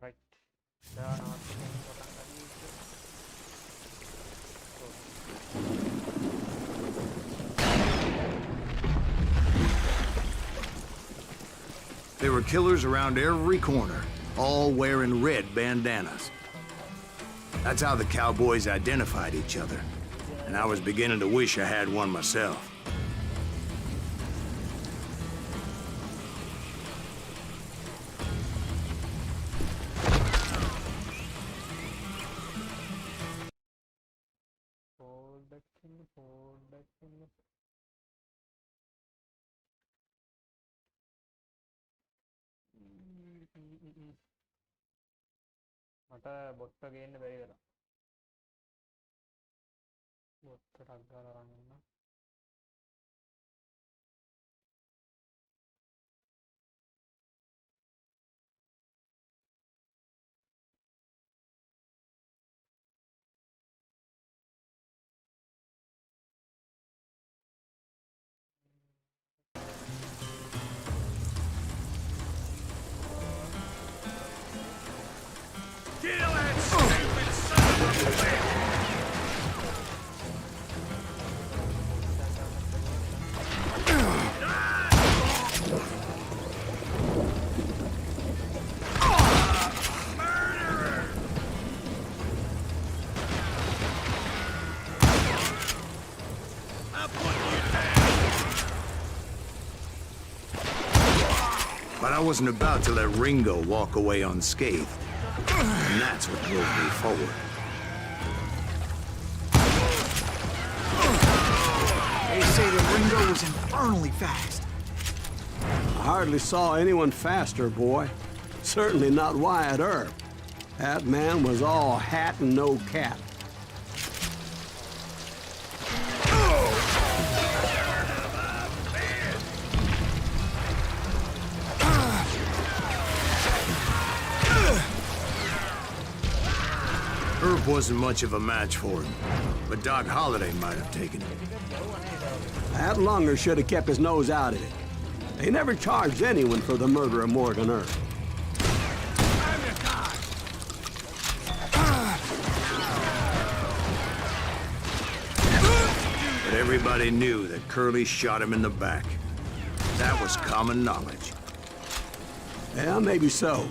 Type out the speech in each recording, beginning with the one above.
Right. Dan kotak tadi itu. There were killers around every corner, all wearing red bandanas. That's how the cowboys identified each other, and I was beginning to wish I had one myself. මට බොට්ට ගේන්න බැරි වෙලා. බොට්ට ටක් ගාලා අරන් ඉන්න. But I wasn't about to let Ringo walk away unscathed. And that's what drove me forward. They say that Ringo was infernally fast. I hardly saw anyone faster, boy. Certainly not Wyatt Earp. That man was all hat and no cap. Earp wasn't much of a match for him, but Doc Holliday might have taken it. That lunger should have kept his nose out of it. They never charged anyone for the murder of Morgan Earp. But everybody knew that Curly shot him in the back. That was common knowledge. Yeah, maybe so.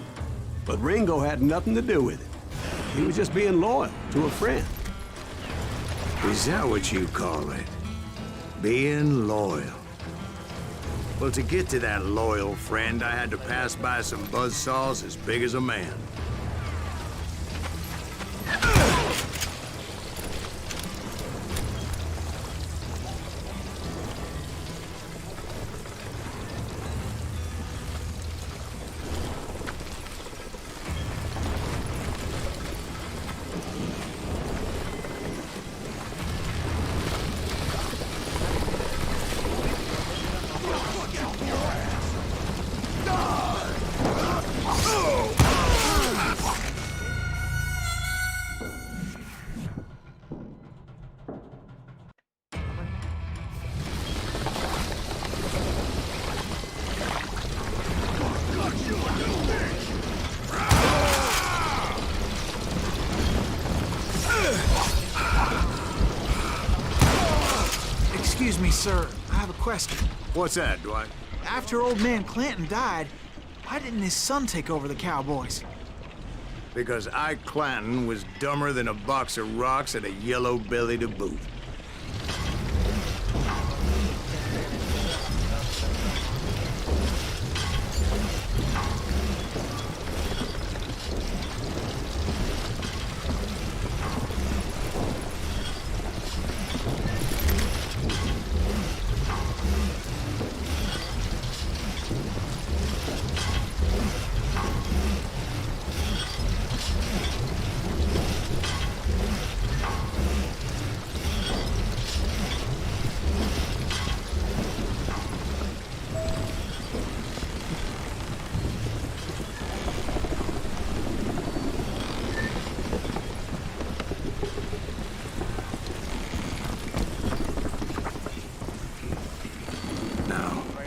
But Ringo had nothing to do with it. He was just being loyal to a friend. Is that what you call it? Being loyal? Well, to get to that loyal friend, I had to pass by some buzzsaws as big as a man. Excuse me, sir. I have a question. What's that, Dwight? After old man Clanton died, why didn't his son take over the Cowboys? Because Ike Clanton was dumber than a box of rocks and a yellow belly to boot.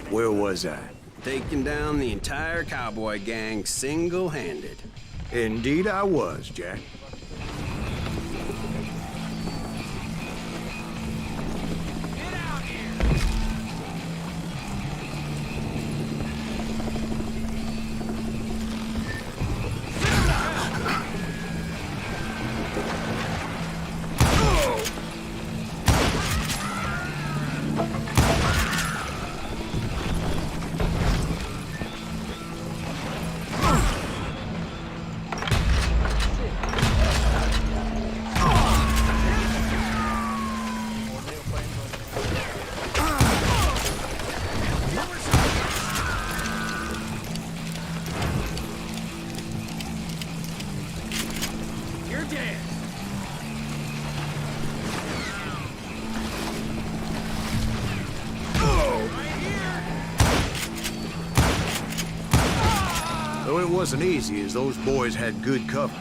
Where was I? Taking down the entire cowboy gang single-handed. Indeed I was, Jack. Though it wasn't easy, as those boys had good cover.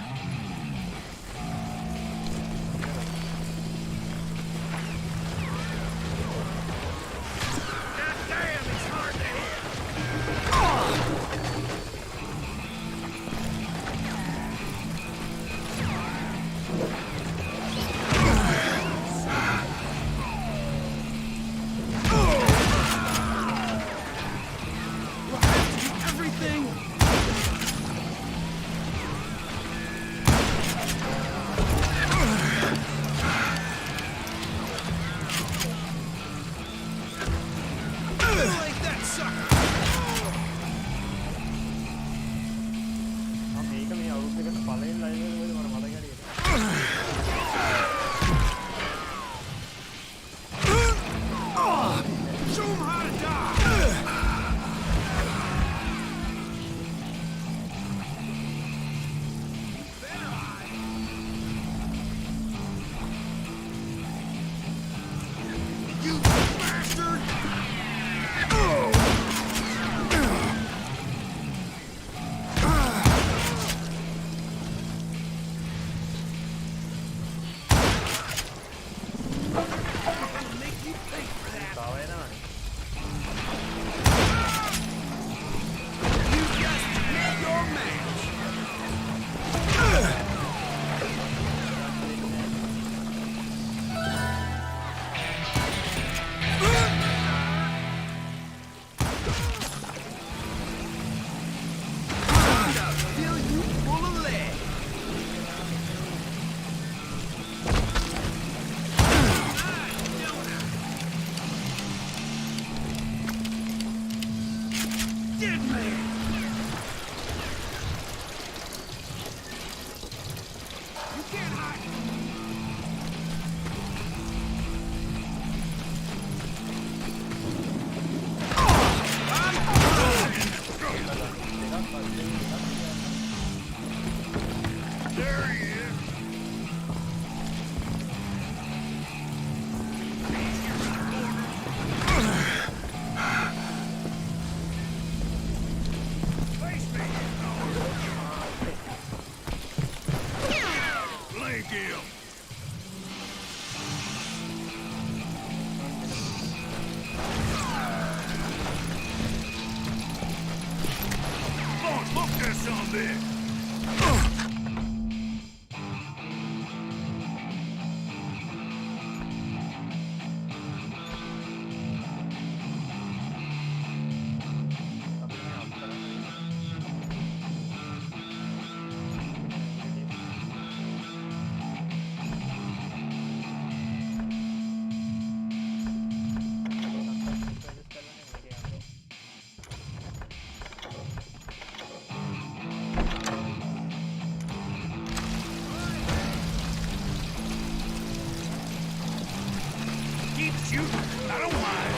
shoot. I don't mind.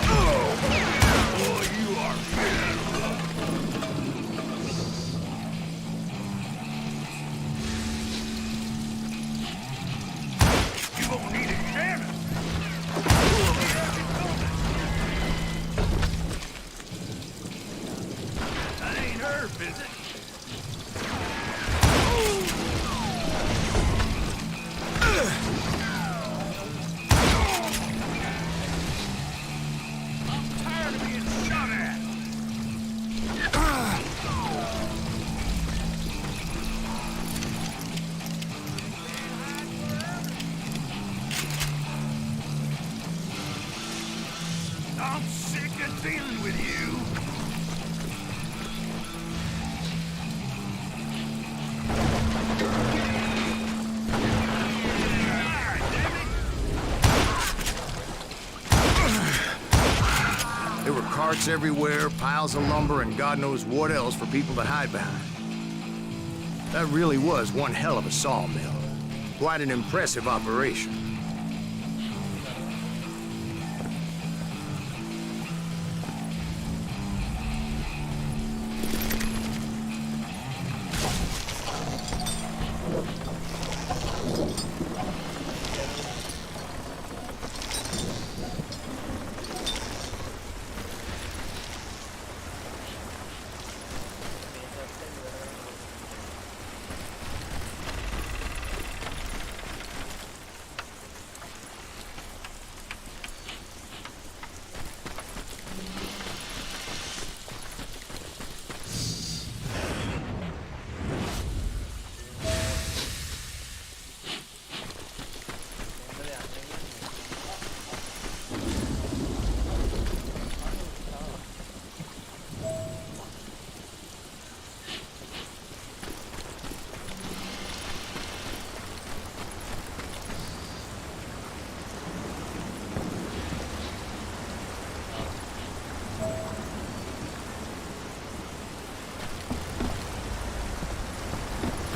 Oh, boy, you are beautiful. You won't need a cannon. That ain't her, is it? I'm sick of dealing with you. There were carts everywhere, piles of lumber, and God knows what else for people to hide behind. That really was one hell of a sawmill. Quite an impressive operation.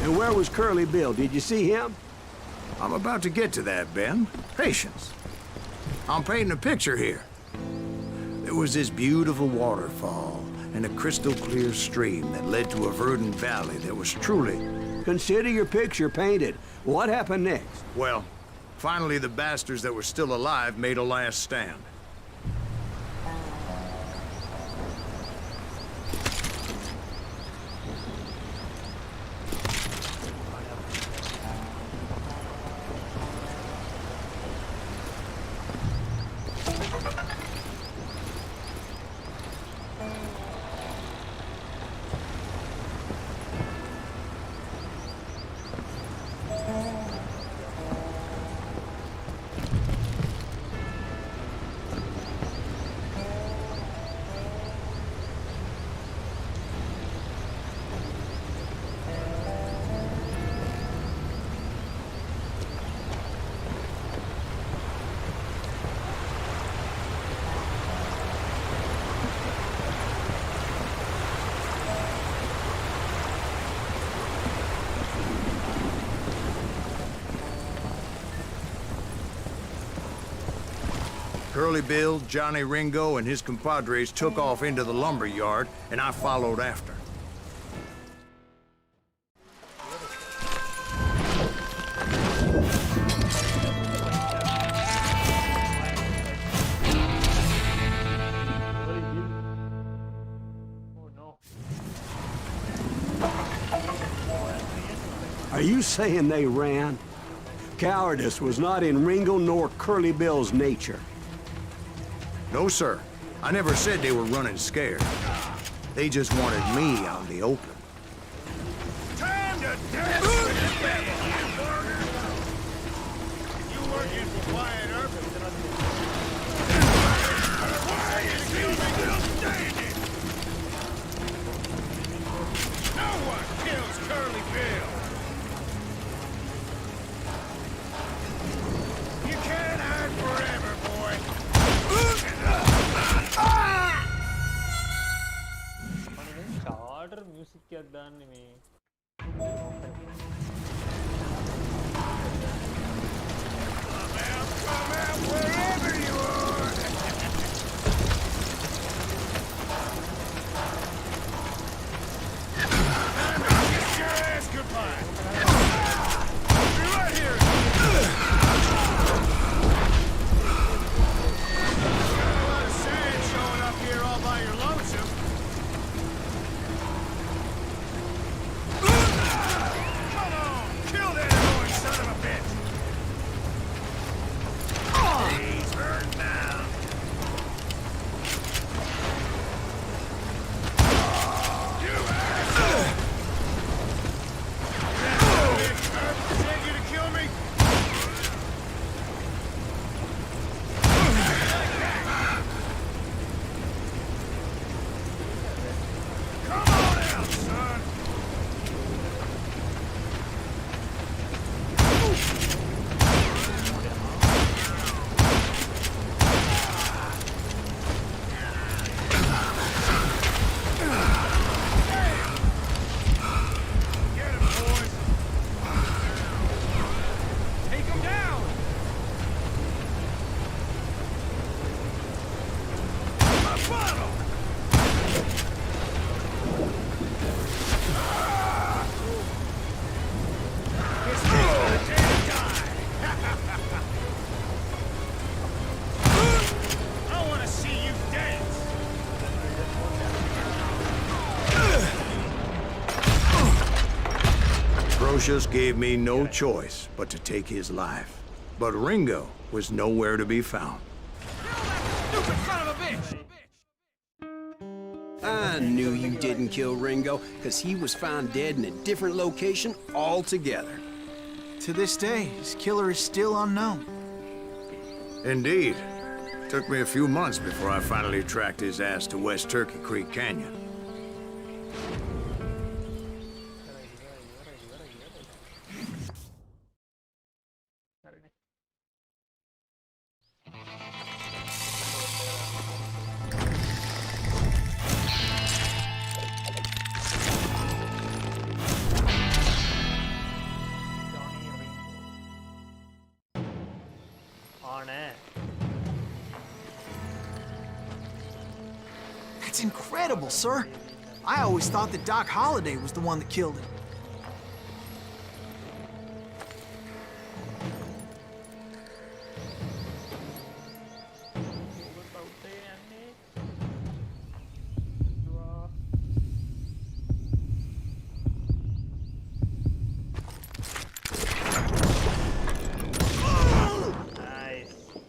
And where was Curly Bill? Did you see him? I'm about to get to that, Ben. Patience. I'm painting a picture here. There was this beautiful waterfall and a crystal clear stream that led to a verdant valley that was truly... Consider your picture painted. What happened next? Well, finally the bastards that were still alive made a last stand. Curly Bill, Johnny Ringo, and his compadres took off into the lumber yard, and I followed after. Are you saying they ran? Cowardice was not in Ringo nor Curly Bill's nature. No, sir. I never said they were running scared. They just wanted me out in the open. Time to dance with the devil, hamburger! You working for Wyatt Earp? Why is he still standing? No one kills Curly Bill! You can't hide forever, boy! Charter music చేద్దాన్ని మీ Come out wherever Lucius gave me no choice but to take his life. But Ringo was nowhere to be found. I knew you didn't kill Ringo, because he was found dead in a different location altogether. To this day, his killer is still unknown. Indeed. Took me a few months before I finally tracked his ass to West Turkey Creek Canyon. That's incredible, sir. I always thought that Doc Holliday was the one that killed him.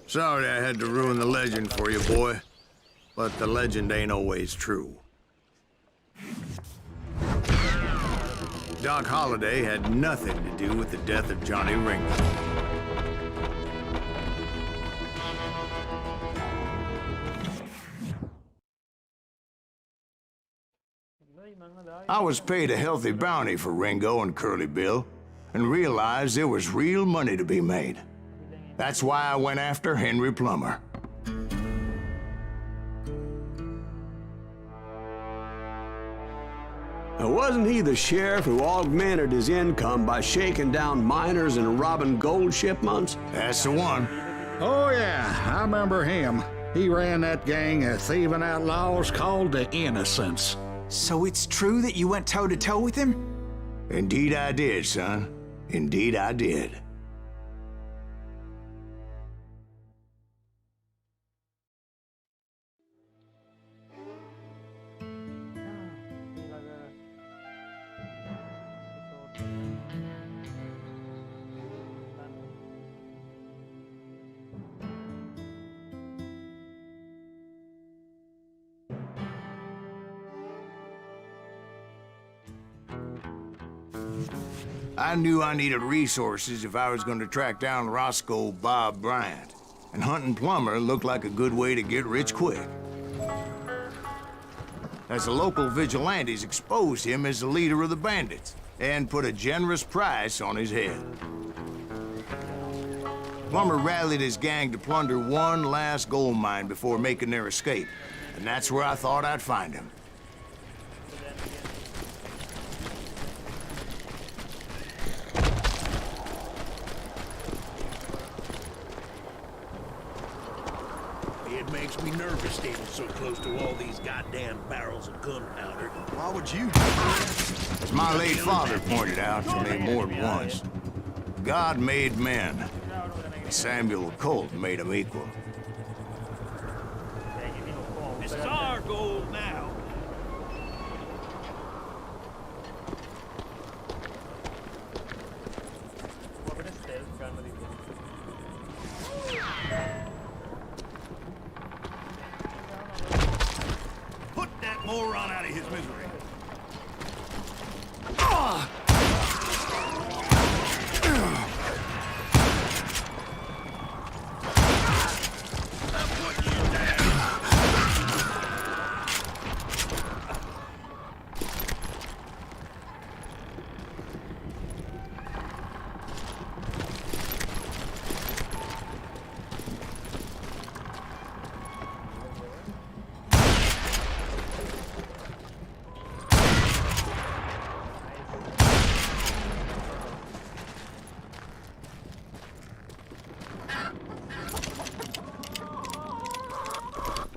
Sorry I had to ruin the legend for you, boy. But the legend ain't always true. Doc Holliday had nothing to do with the death of Johnny Ringo. I was paid a healthy bounty for Ringo and Curly Bill, and realized there was real money to be made. That's why I went after Henry Plummer. Now, wasn't he the sheriff who augmented his income by shaking down miners and robbing gold shipments? That's the one. Oh, yeah, I remember him. He ran that gang of thieving outlaws called the Innocents. So it's true that you went toe-to-toe with him? Indeed I did, son. Indeed I did. I knew I needed resources if I was going to track down Roscoe Bob Bryant, and hunting Plummer looked like a good way to get rich quick. As the local vigilantes exposed him as the leader of the bandits, and put a generous price on his head. Plummer rallied his gang to plunder one last gold mine before making their escape, and that's where I thought I'd find him. It makes me nervous standing so close to all these goddamn barrels of gunpowder. Why would you? As my late father pointed out to me more than once, God made men, and Samuel Colt made them equal. This is our gold now. Put that moron out of his misery.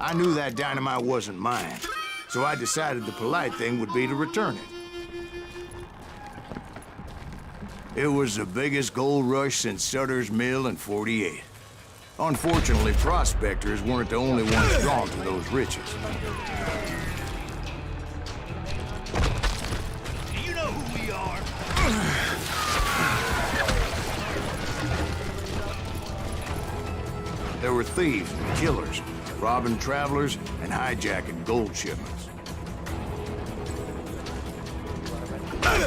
I knew that dynamite wasn't mine, so I decided the polite thing would be to return it. It was the biggest gold rush since Sutter's Mill in '48. Unfortunately, prospectors weren't the only ones drawn to those riches. Do you know who we are? There were thieves and killers, robbing travelers and hijacking gold shipments.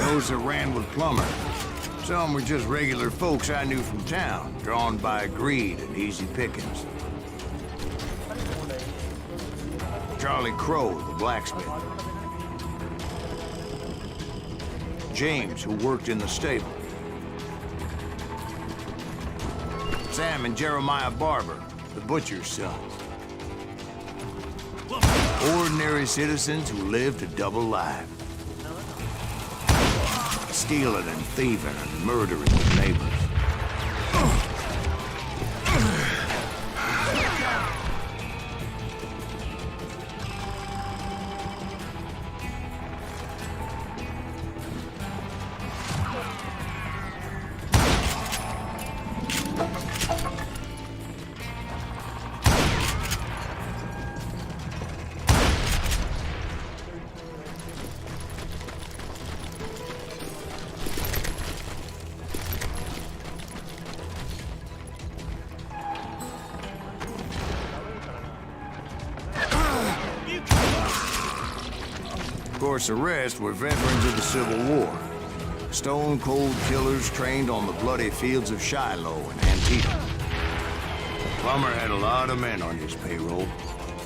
Those that ran with Plummer. Some were just regular folks I knew from town, drawn by greed and easy pickings. Charlie Crow, the blacksmith. James, who worked in the stable. Sam and Jeremiah Barber, the butcher's sons. Ordinary citizens who lived a double life. Stealing and thieving and murdering their neighbors. Of course, the rest were veterans of the Civil War. Stone-cold killers trained on the bloody fields of Shiloh and Antietam. Plummer had a lot of men on his payroll.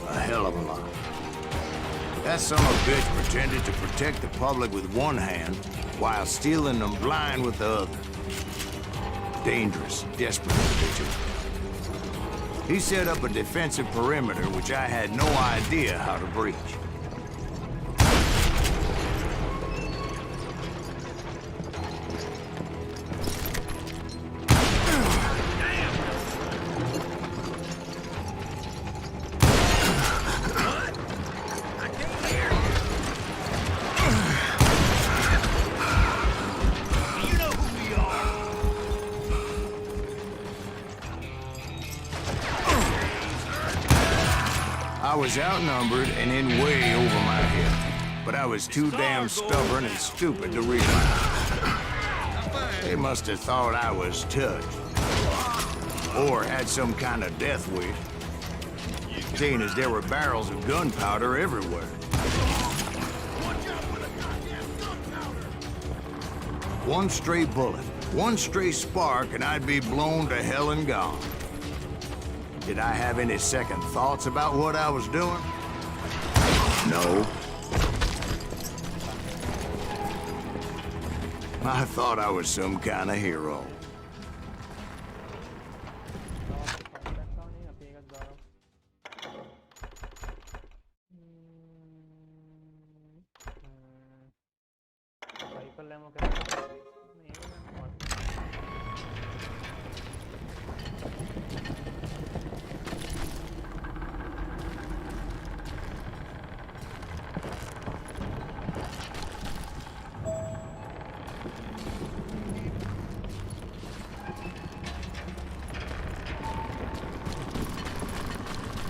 A hell of a lot. That son of a bitch pretended to protect the public with one hand while stealing them blind with the other. Dangerous, desperate individual. He set up a defensive perimeter which I had no idea how to breach. I was outnumbered and in way over my head, but I was too damn stubborn and stupid to realize. They must have thought I was touched, or had some kind of death wish, seeing as there were barrels of gunpowder everywhere. One stray bullet, one stray spark, and I'd be blown to hell and gone. Did I have any second thoughts about what I was doing? No. I thought I was some kind of hero.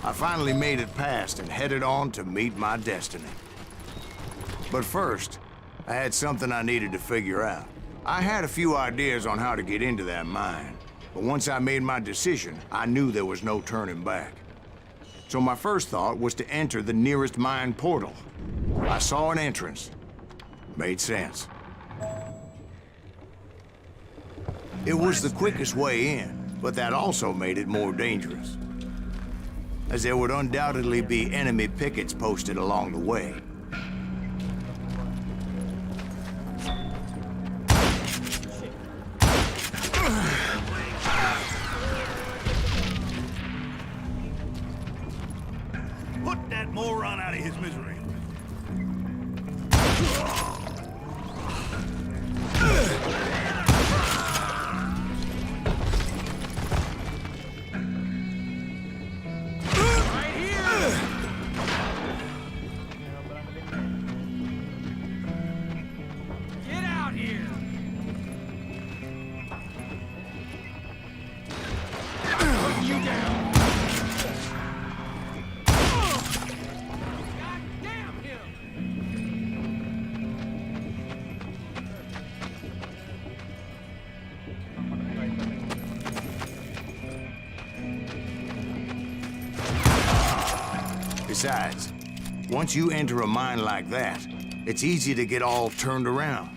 I finally made it past and headed on to meet my destiny. But first, I had something I needed to figure out. I had a few ideas on how to get into that mine, but once I made my decision, I knew there was no turning back. So my first thought was to enter the nearest mine portal. I saw an entrance. Made sense. It was the quickest way in, but that also made it more dangerous, as there would undoubtedly be enemy pickets posted along the way. Put that moron out of his misery. Besides, once you enter a mine like that, it's easy to get all turned around.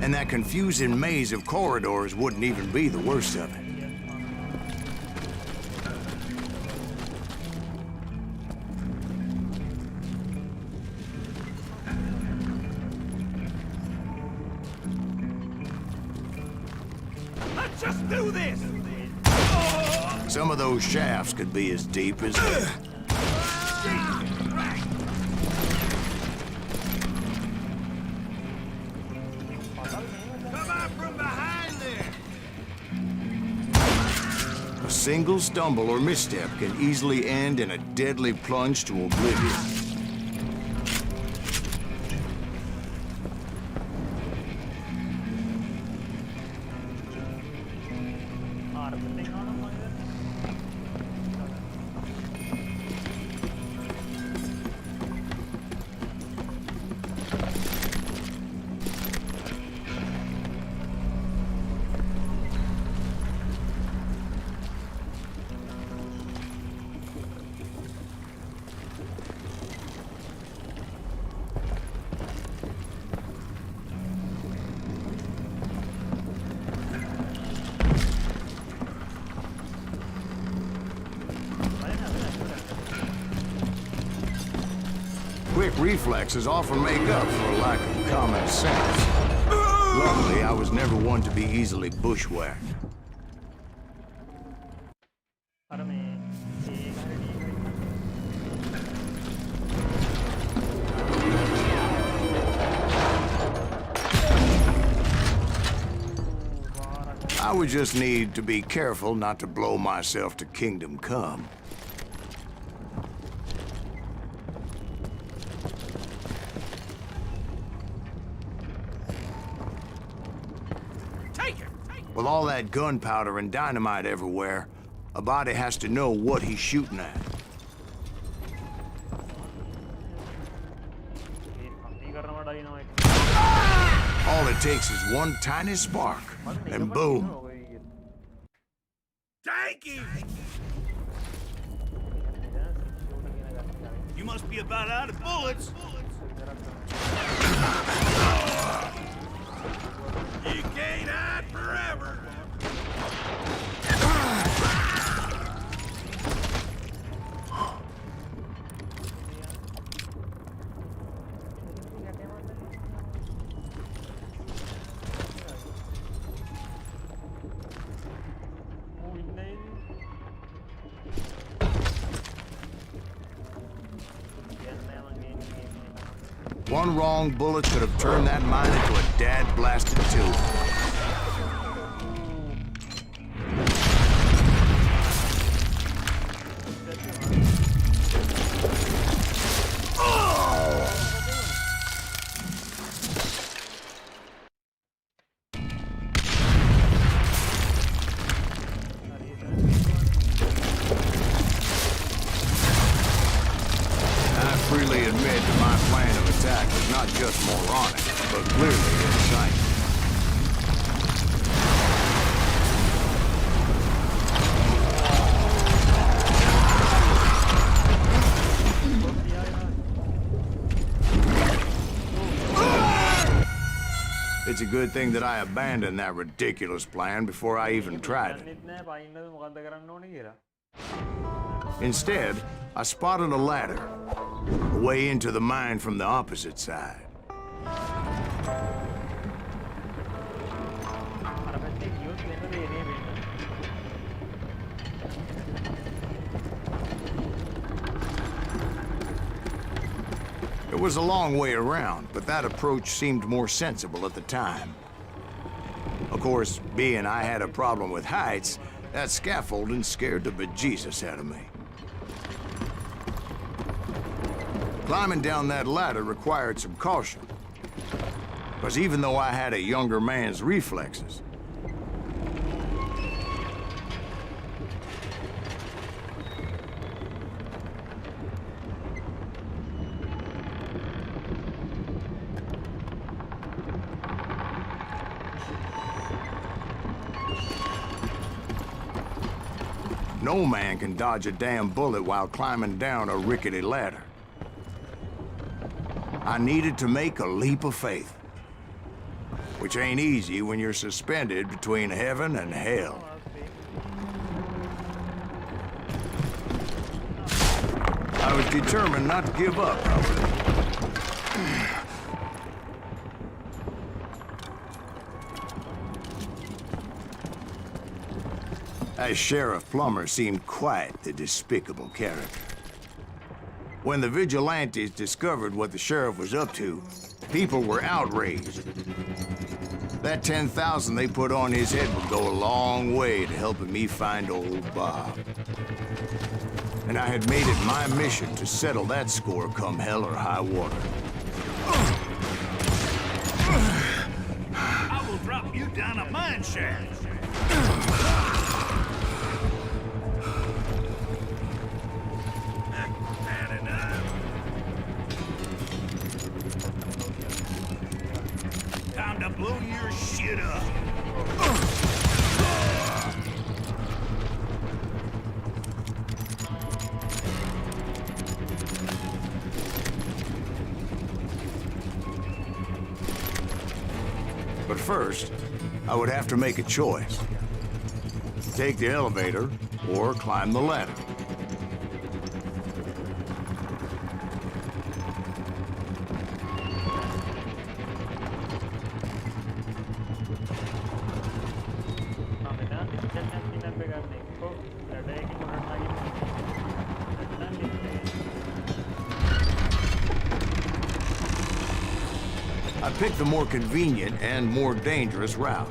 And that confusing maze of corridors wouldn't even be the worst of it. Let's just do this! Some of those shafts could be as deep as... Come out from behind there! A single stumble or misstep can easily end in a deadly plunge to oblivion. Quick reflexes often make up for a lack of common sense. Luckily, I was never one to be easily bushwhacked. I would just need to be careful not to blow myself to Kingdom Come. With all that gunpowder and dynamite everywhere, a body has to know what he's shooting at. All it takes is one tiny spark, and boom. Tanky! You must be about out of bullets. You can't hide forever. One wrong bullet could have turned that mine into a dad-blasted tube. I freely admit that my plan of attack was not just moronic, but clearly insane. It's a good thing that I abandoned that ridiculous plan before I even tried it. Instead, I spotted a ladder, a way into the mine from the opposite side. It was a long way around, but that approach seemed more sensible at the time. Of course, being I had a problem with heights, that scaffolding scared the bejesus out of me. Climbing down that ladder required some caution, because even though I had a younger man's reflexes, No man can dodge a damn bullet while climbing down a rickety ladder. I needed to make a leap of faith, which ain't easy when you're suspended between heaven and hell. I was determined not to give up, however. As Sheriff Plummer seemed quite the despicable character. When the vigilantes discovered what the sheriff was up to, people were outraged. That 10,000 they put on his head would go a long way to helping me find old Bob. And I had made it my mission to settle that score come hell or high water. I will drop you down a mine shaft. Time to blow your shit up. But first, I would have to make a choice. Take the elevator or climb the ladder. I picked the more convenient and more dangerous route.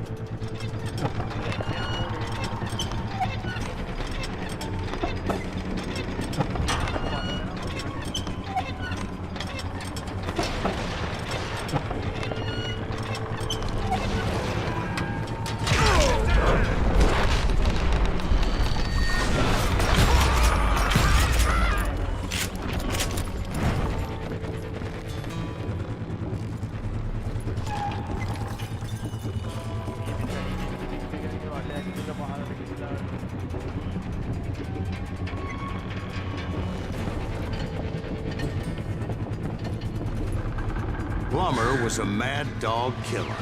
Plummer was a mad dog killer,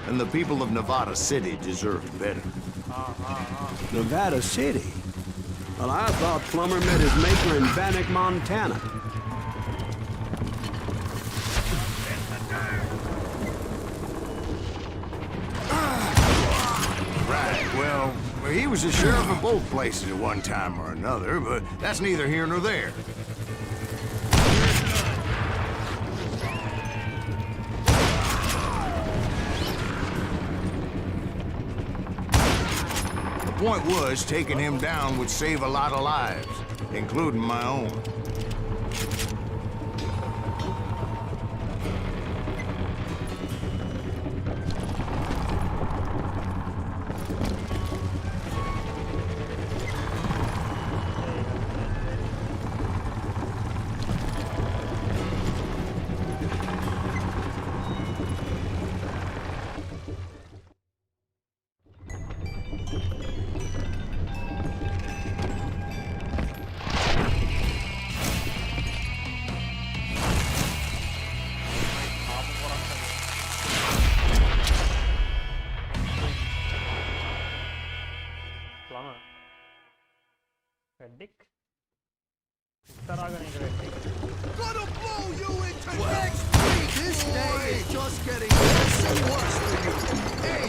and the people of Nevada City deserved better. Nevada City? Well, I thought Plummer met his maker in Bannock, Montana. Right, well, he was the sheriff of both places at one time or another, but that's neither here nor there. The point was, taking him down would save a lot of lives, including my own. Plummer. Dick. Gonna blow you into next week! This day is just getting worse and worse for you. Hey!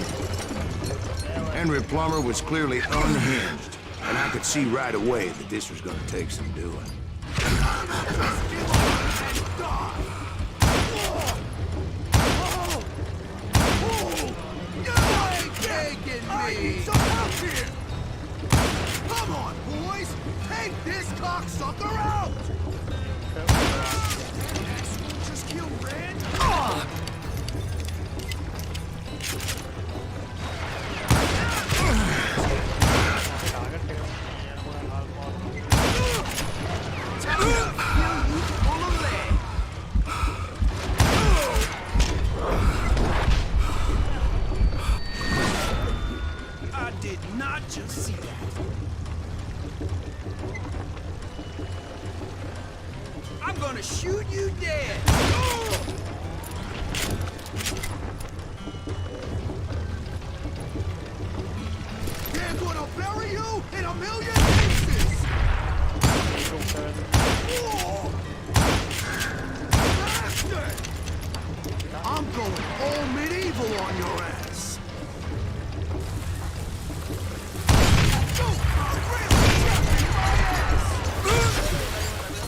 Henry Plummer was clearly unhinged, and I could see right away that this was going to take some doing. Come on, boys! Take this cocksucker out! Just kill Rand? I did not just see that. shoot you dead! They're gonna bury you in a million pieces! Whoa! Bastard! I'm going all medieval on your ass!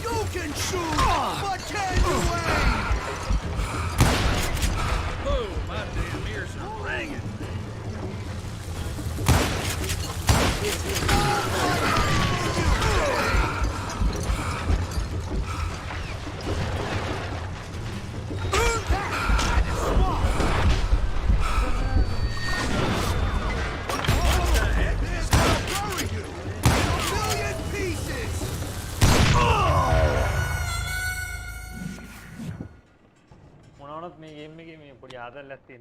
You can shoot, but can you aim? Oh, my damn ears are ringing. Me game में पुढे आदर लगती है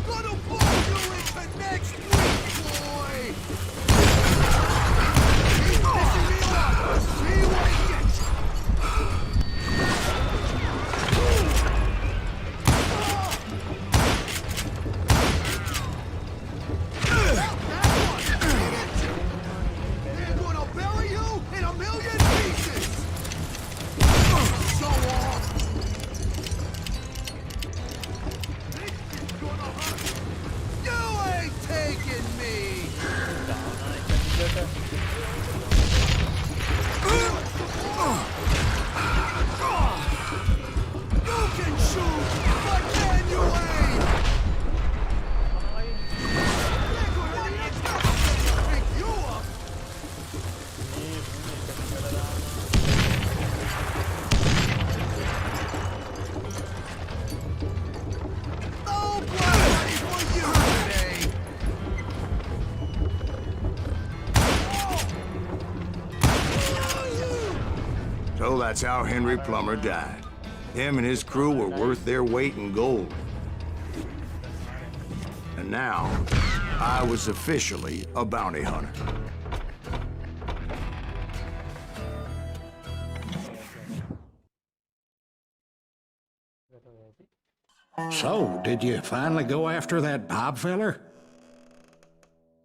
Gonna blow you into next week, boy! He's pissing me off! See what he gets! They're gonna bury you in a million pieces! So off! You ain't taking me! You can shoot, but can you aim? Pick you up! Oh, bloody for you today! So that's how Henry Plummer died. Him and his crew were worth their weight in gold. And now, I was officially a bounty hunter. So, did you finally go after that Bob feller?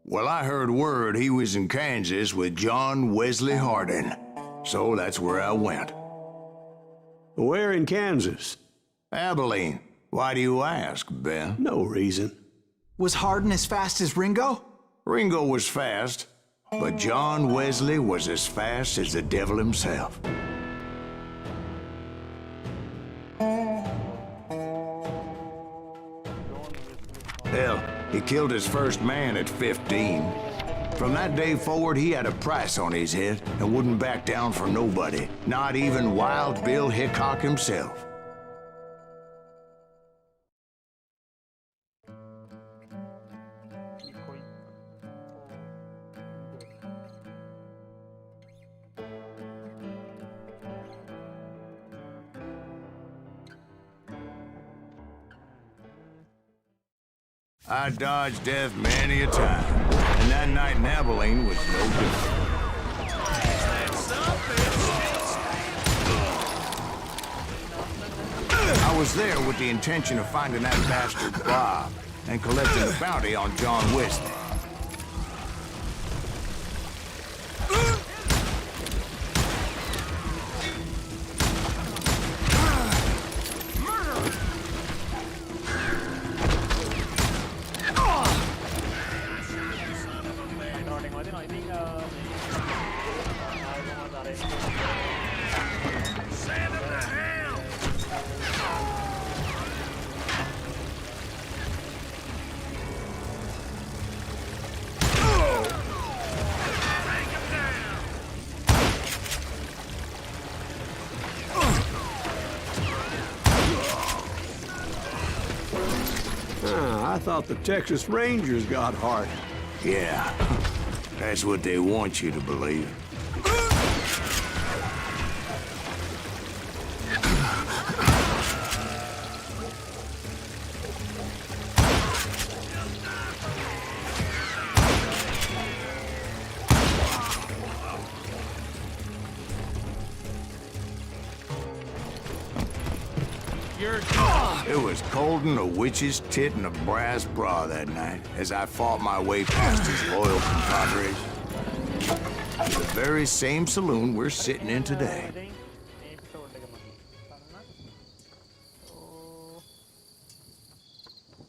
Well, I heard word he was in Kansas with John Wesley Hardin. So that's where I went. Where in Kansas? Abilene. Why do you ask, Ben? No reason. Was Hardin as fast as Ringo? Ringo was fast, but John Wesley was as fast as the devil himself. Hell, he killed his first man at 15. From that day forward, he had a price on his head and wouldn't back down for nobody, not even Wild Bill Hickok himself. I dodged death many a time, and that night in Abilene was no different. I was there with the intention of finding that bastard Bob and collecting the bounty on John Wesley. I thought the Texas Rangers got Hardin. Yeah, that's what they want you to believe. You're done. It was cold'n a witch's tit in a brass bra that night as I fought my way past his loyal compadres. The very same saloon we're sitting in today.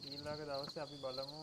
ඊළඟ දවසේ අපි බලමු